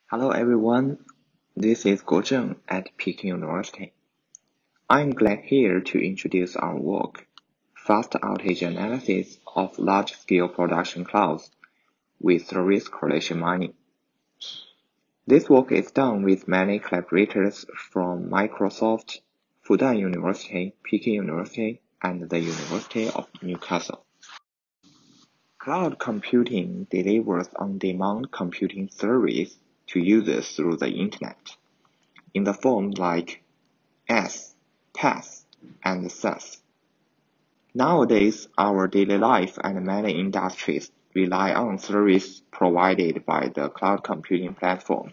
Hello everyone, this is Guozheng at Peking University. I'm glad here to introduce our work, Fast Outage Analysis of Large-Scale Production Clouds with Service Correlation Mining. This work is done with many collaborators from Microsoft, Fudan University, Peking University, and the University of Newcastle. Cloud computing delivers on-demand computing service to users through the Internet, in the form like IaaS, PaaS, and SaaS. Nowadays, our daily life and many industries rely on service provided by the cloud computing platform.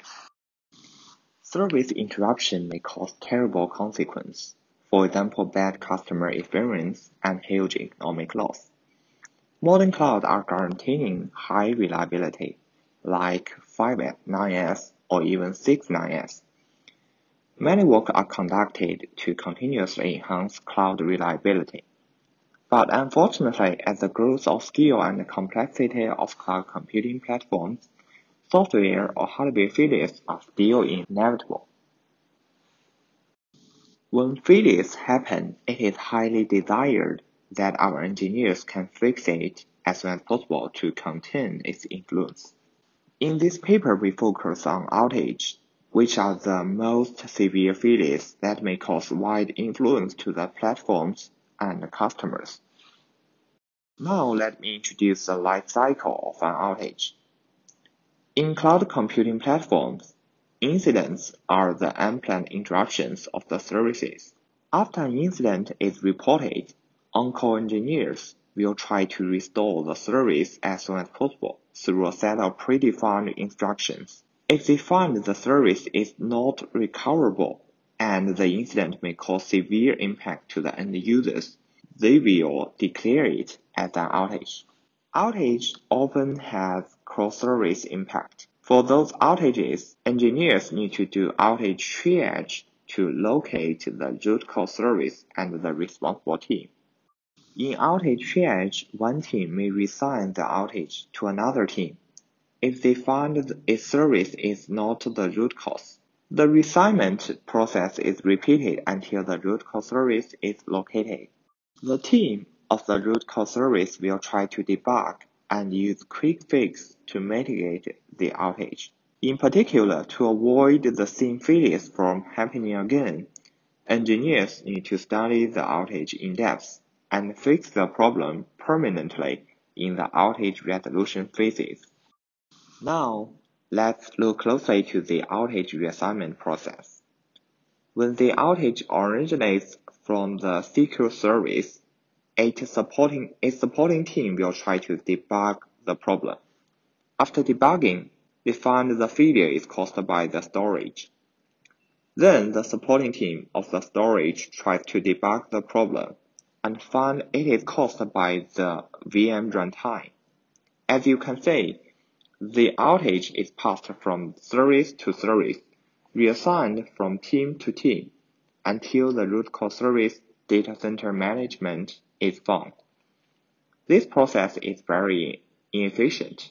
Service interruption may cause terrible consequences, for example, bad customer experience and huge economic loss. Modern clouds are guaranteeing high reliability, like 5 9S or even 6 9S. Many work are conducted to continuously enhance cloud reliability. But unfortunately, as the growth of scale and complexity of cloud computing platforms, software or hardware failures are still inevitable. When failures happen, it is highly desired that our engineers can fix it as soon as possible to contain its influence. In this paper, we focus on outage, which are the most severe failures that may cause wide influence to the platforms and customers. Now let me introduce the life cycle of an outage. In cloud computing platforms, incidents are the unplanned interruptions of the services. After an incident is reported, on-call engineers will try to restore the service as soon as possible through a set of predefined instructions. If they find the service is not recoverable and the incident may cause severe impact to the end users, they will declare it as an outage. Outage often has cross-service impact. For those outages, engineers need to do outage triage to locate the root cause service and the responsible team. In outage triage, one team may reassign the outage to another team if they find a service is not the root cause. The reassignment process is repeated until the root cause service is located. The team of the root cause service will try to debug and use quick fix to mitigate the outage. In particular, to avoid the same failures from happening again, engineers need to study the outage in depth and fix the problem permanently in the outage resolution phases. Now, let's look closely to the outage reassignment process. When the outage originates from the secure service, its supporting team will try to debug the problem. After debugging, they find the failure is caused by the storage. Then the supporting team of the storage tries to debug the problem and find it is caused by the VM runtime. As you can see, the outage is passed from service to service, reassigned from team to team, until the root cause service data center management is found. This process is very inefficient.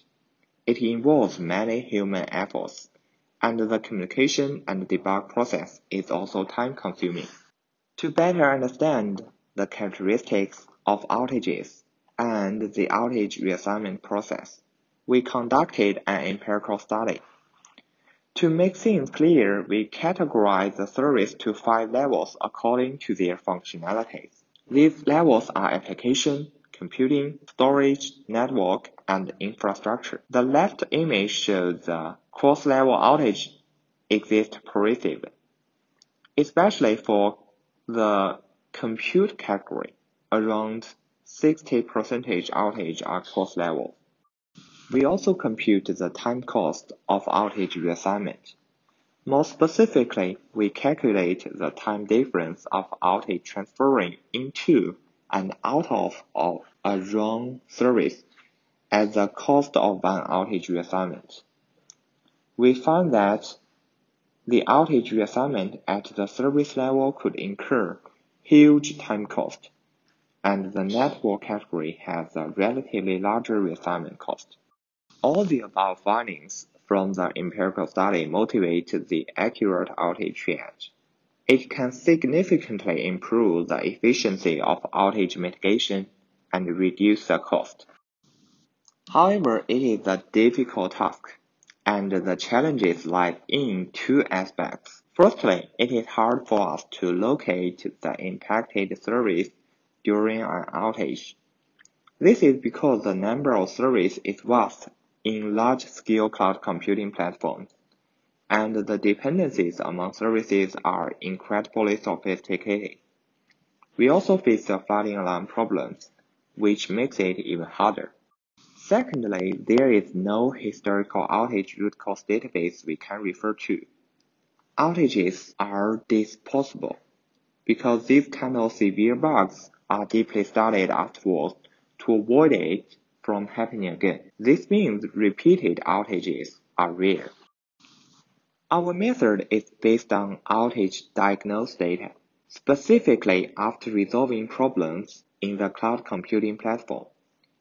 It involves many human efforts, and the communication and debug process is also time-consuming. To better understand the characteristics of outages and the outage reassignment process, we conducted an empirical study. To make things clear, we categorize the service to 5 levels according to their functionalities. These levels are application, computing, storage, network, and infrastructure. The left image shows the cross-level outage exists pervasively, especially for the compute category. Around 60% outage are cross-level. We also compute the time cost of outage reassignment. More specifically, we calculate the time difference of outage transferring into and out of a wrong service as the cost of one outage reassignment. We found that the outage reassignment at the service level could incur huge time cost, and the network category has a relatively larger reassignment cost. All the above findings from the empirical study motivate the accurate outage triage. It can significantly improve the efficiency of outage mitigation and reduce the cost. However, it is a difficult task, and the challenges lie in two aspects. Firstly, it is hard for us to locate the impacted service during an outage. This is because the number of services is vast in large-scale cloud computing platforms, and the dependencies among services are incredibly sophisticated. We also face the flooding alarm problems, which makes it even harder. Secondly, there is no historical outage root cause database we can refer to. Outages are disposable because these kind of severe bugs are deeply studied afterwards to avoid it from happening again. This means repeated outages are rare. Our method is based on outage diagnosed data, specifically after resolving problems in the cloud computing platform.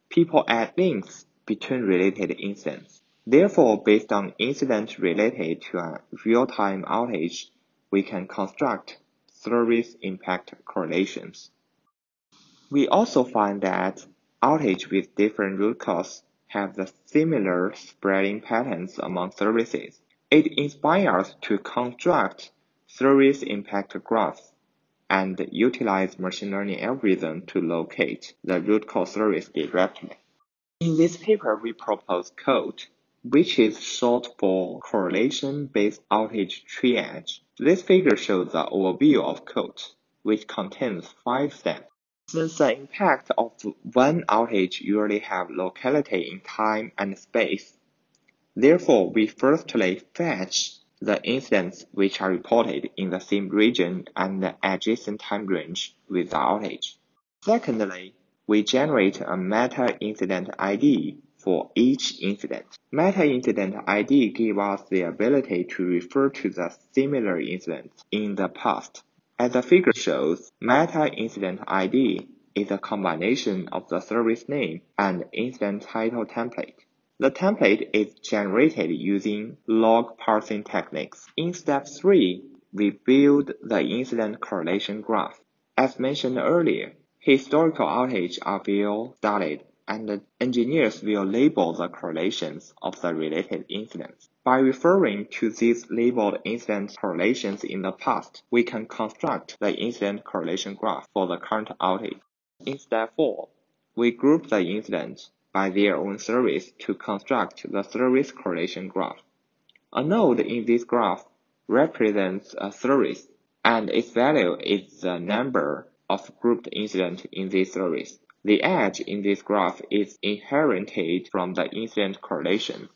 People add links between related incidents. Therefore, based on incidents related to a real-time outage, we can construct service impact correlations. We also find that outages with different root causes have the similar spreading patterns among services. It inspires us to construct service impact graphs and utilize machine learning algorithms to locate the root cause service directly. In this paper, we propose COAT, which is short for Correlation-Based Outage Triage. This figure shows the overview of COAT, which contains 5 steps. Since the impact of one outage usually have locality in time and space, therefore we firstly fetch the incidents which are reported in the same region and the adjacent time range with the outage. Secondly, we generate a meta-incident ID for each incident. Meta-incident ID gives us the ability to refer to the similar incidents in the past. As the figure shows, meta-incident ID is a combination of the service name and incident title template. The template is generated using log parsing techniques. In step 3, we build the incident correlation graph. As mentioned earlier, historical outages are well studied, and the engineers will label the correlations of the related incidents. By referring to these labeled incident correlations in the past, we can construct the incident correlation graph for the current outage. In step 4, we group the incidents by their own service to construct the service correlation graph. A node in this graph represents a service, and its value is the number of grouped incidents in this service. The edge in this graph is inherited from the incident correlation.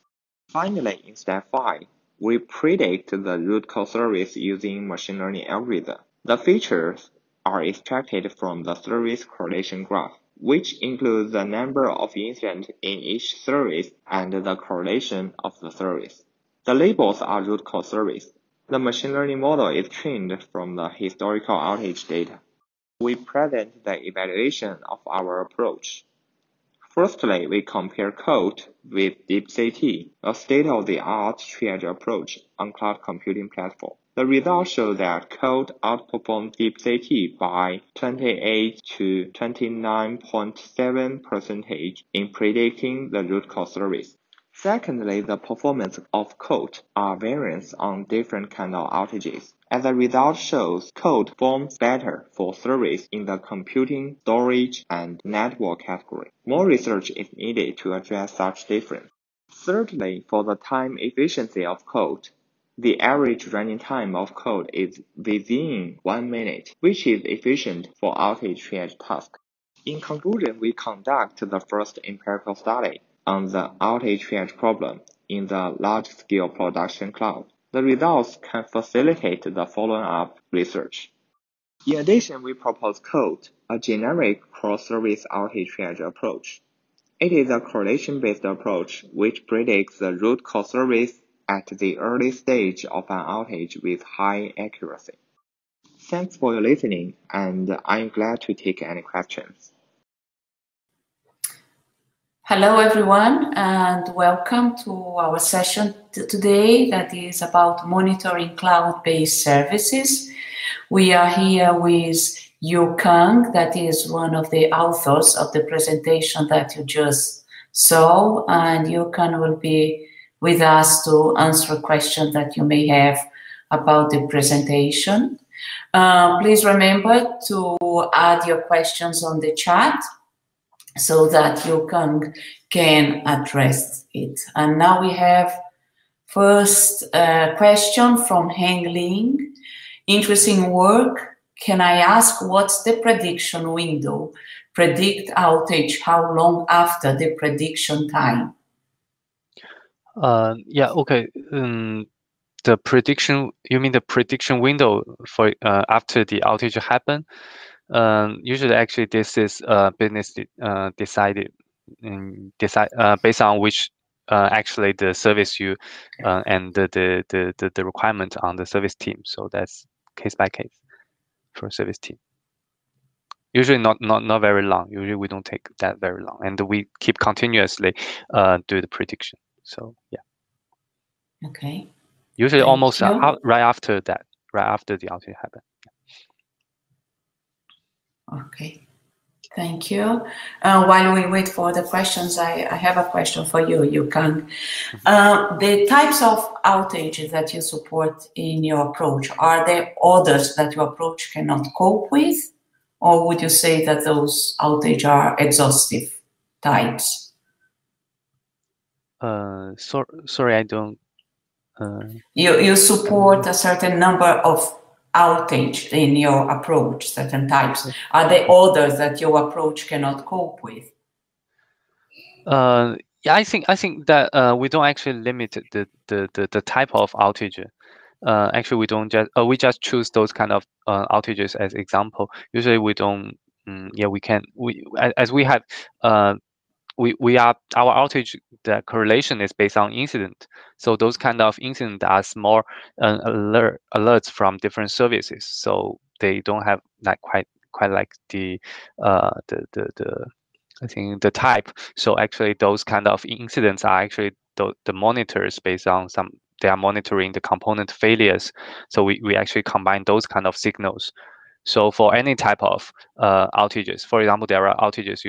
Finally, in step 5, we predict the root cause service using machine learning algorithm. The features are extracted from the service correlation graph, which includes the number of incidents in each service and the correlation of the service. The labels are root cause service. The machine learning model is trained from the historical outage data. We present the evaluation of our approach. Firstly, we compare code with DeepCT, a state-of-the-art triage approach on cloud computing platform. The results show that code outperforms DeepCT by 28 to 29.7% in predicting the root cause service. Secondly, the performance of code are variance on different kind of outages. As the result shows, code performs better for service in the computing, storage, and network category. More research is needed to address such difference. Thirdly, for the time efficiency of code, the average running time of code is within 1 minute, which is efficient for outage triage tasks. In conclusion, we conduct the first empirical study on the outage triage problem in the large-scale production cloud. The results can facilitate the follow-up research. In addition, we propose COAT, a generic cross-service outage triage approach. It is a correlation-based approach which predicts the root cause service at the early stage of an outage with high accuracy. Thanks for your listening, and I'm glad to take any questions. Hello, everyone, and welcome to our session today that is about monitoring cloud-based services. We are here with Yu Kang, that is one of the authors of the presentation that you just saw, and Yu Kang will be with us to answer questions that you may have about the presentation. Please remember to add your questions on the chat so that Yu Kang can address it. And now we have first question from Heng Ling. Interesting work. Can I ask what's the prediction window? Predict outage, how long after the prediction time? Yeah, okay. The prediction, you mean the prediction window for after the outage happen? Usually, actually, this is business decided based on which actually the service you and the requirement on the service team. So that's case by case for service team. Usually not very long. Usually we don't take that very long, and we keep continuously do the prediction. So yeah. Okay. Usually Thank almost you. right after that, right after the outage happened. Okay. Thank you. While we wait for the questions, I have a question for you, Yu Kang. The types of outages that you support in your approach, are there others that your approach cannot cope with? Or would you say that those outages are exhaustive types? Sorry, I don't. You support a certain number of outage in your approach, certain types. Are there others that your approach cannot cope with? Yeah, I think that we don't actually limit the type of outage. Actually, we just choose those kind of outages as example. Usually, we don't. Yeah, as we have we are our outage, the correlation is based on incident. So those kind of incident are more alerts from different services. So they don't have like quite like the I think the type. So actually those kind of incidents are actually the monitors based on they are monitoring the component failures. So we actually combine those kind of signals. So for any type of outages, for example, there are outages,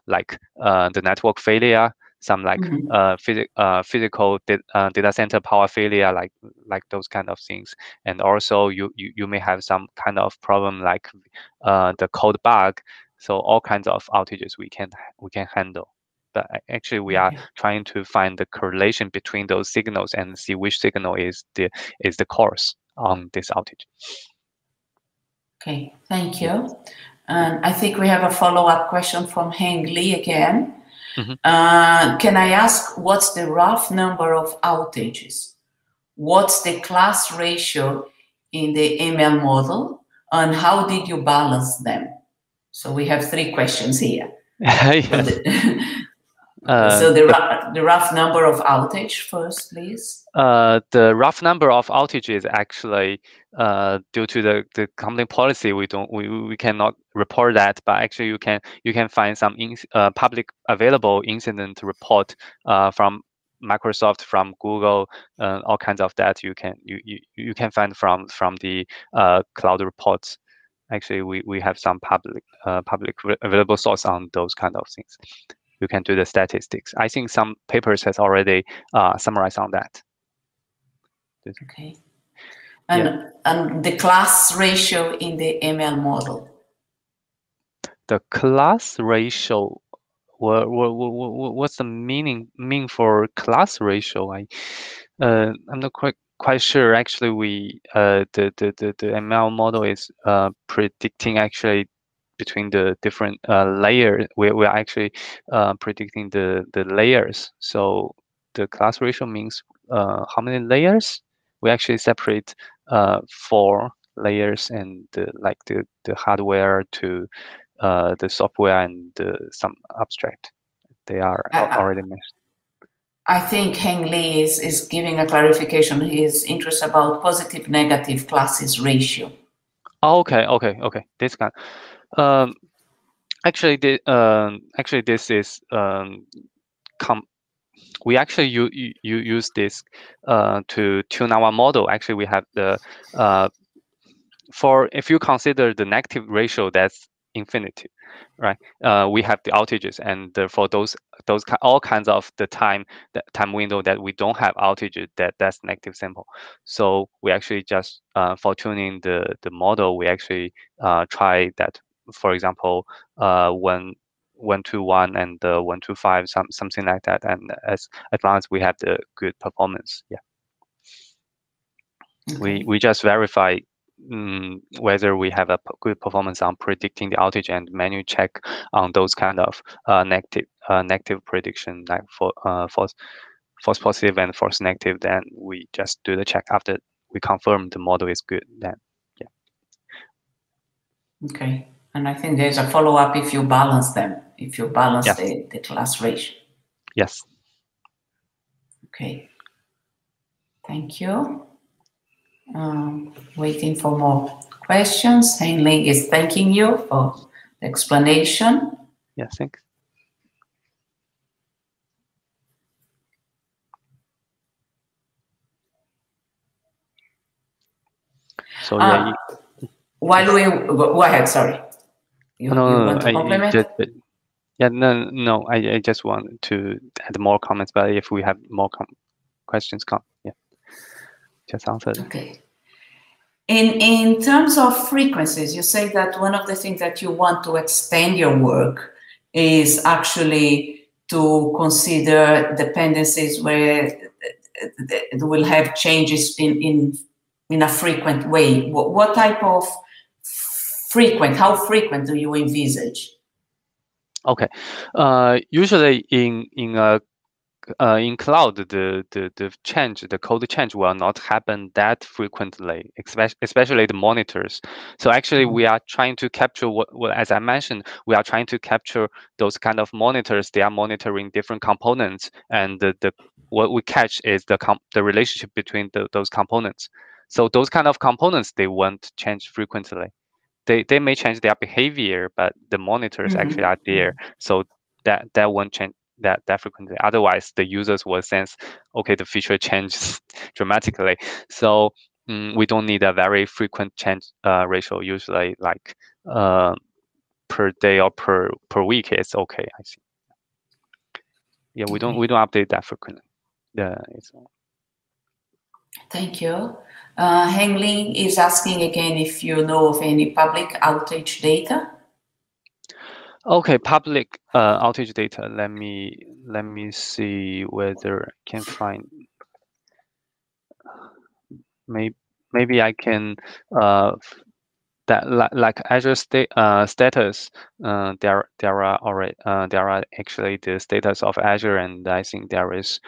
like the network failure, some like physical data center power failure, like those kind of things. And also you may have some kind of problem like the code bug. So all kinds of outages we can handle. But actually, we are trying to find the correlation between those signals and see which signal is the cause on this outage. Okay, thank you. And I think we have a follow-up question from Heng Li again. Can I ask what's the rough number of outages? What's the class ratio in the ML model? And how did you balance them? So we have three questions here. Yes. So the rough number of outage first, please. The rough number of outages actually due to the company policy, we cannot report that, but actually you can find some public available incident report from Microsoft, from Google, all kinds of that you can find from the cloud reports. Actually, we have some public available source on those kind of things. You can do the statistics. I think some papers has already summarized on that. Okay. And the class ratio in the ML model? The class ratio, what's the mean for class ratio? I'm not quite sure. Actually, the ML model is predicting actually between the different layers. We're actually predicting the layers. So the class ratio means how many layers? We actually separate 4 layers and the hardware to the software and some abstract. They are already mentioned. I think Heng Li is giving a clarification. He is interested about positive negative classes ratio. Oh, okay. This kind. Actually, this is we actually use this to tune our model. Actually, we have the if you consider the negative ratio, that's infinity, right? We have the outages, and for those all kinds of the time window that we don't have outages, that's negative sample. So we actually just for tuning the model, we actually try that. For example, 121 and 125, something like that, and as long as we have the good performance, yeah. Okay. We just verify whether we have a good performance on predicting the outage and manually check on those kind of negative prediction, like for false positive and false negative. Then we just do the check after we confirm the model is good. Then yeah. Okay, and I think there's a follow-up if you balance them, if you balance Yes. the class ratio. Yes. Okay. Thank you. Waiting for more questions. Heng-Ling is thanking you for the explanation. Yes, thanks. So yeah. While we go ahead, sorry. You want to complement? No. I just want to add more comments, but if we have more questions, yeah, just answer that. Okay. In terms of frequencies, you say that one of the things that you want to extend your work is actually to consider dependencies where it will have changes in a frequent way. What type of how frequent do you envisage? Okay, usually in cloud, the code change will not happen that frequently, especially the monitors. So actually, we are trying to capture what, as I mentioned, we are trying to capture those kind of monitors. They are monitoring different components, and what we catch is the relationship between those components. So those kind of components, they won't change frequently. They may change their behavior, but the monitors actually are there, so that won't change that frequently. Otherwise, the users will sense, okay, the feature changes dramatically. So we don't need a very frequent change ratio. Usually, like per day or per week, it's okay. I see. Yeah, we don't update that frequently. Thank you. Heng-Ling is asking again if you know of any public outage data. Okay, public outage data. Let me see whether I can find. Maybe I can that like Azure status. There are actually the status of Azure, and I think there is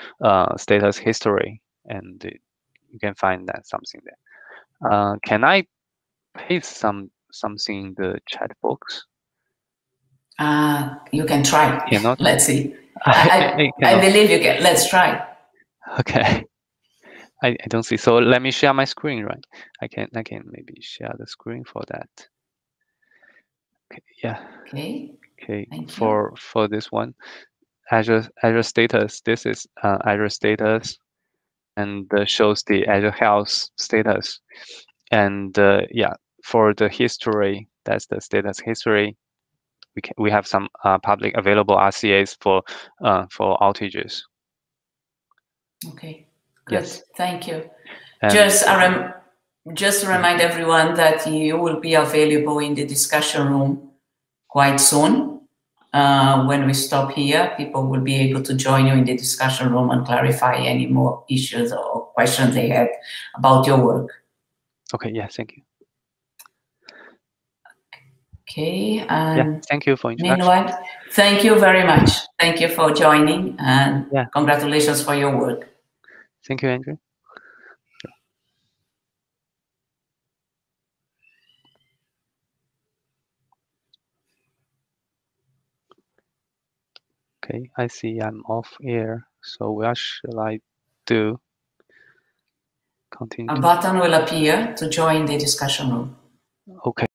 status history, and you can find that something there. Can I paste something in the chat box? You can try. Cannot. Let's see. I believe you can. Let's try. Okay. I don't see. So let me share my screen, right? I can maybe share the screen for that. Okay, yeah. Okay. Okay. Thank for this one, Azure status. This is Azure status, and shows the Azure Health status. And yeah, for the history, that's the status history. We have some public available RCAs for outages. Okay. Good. Yes. Thank you. And just remind everyone that you will be available in the discussion room quite soon. When we stop here, people will be able to join you in the discussion room and clarify any more issues or questions they had about your work. Okay. Yeah. Thank you. Okay. And yeah. Thank you for introduction. meanwhile, thank you very much. Thank you for joining, and congratulations for your work. Thank you, Andrew. Okay, I see I'm off air. So what shall I do? Continue. A button will appear to join the discussion room. Okay.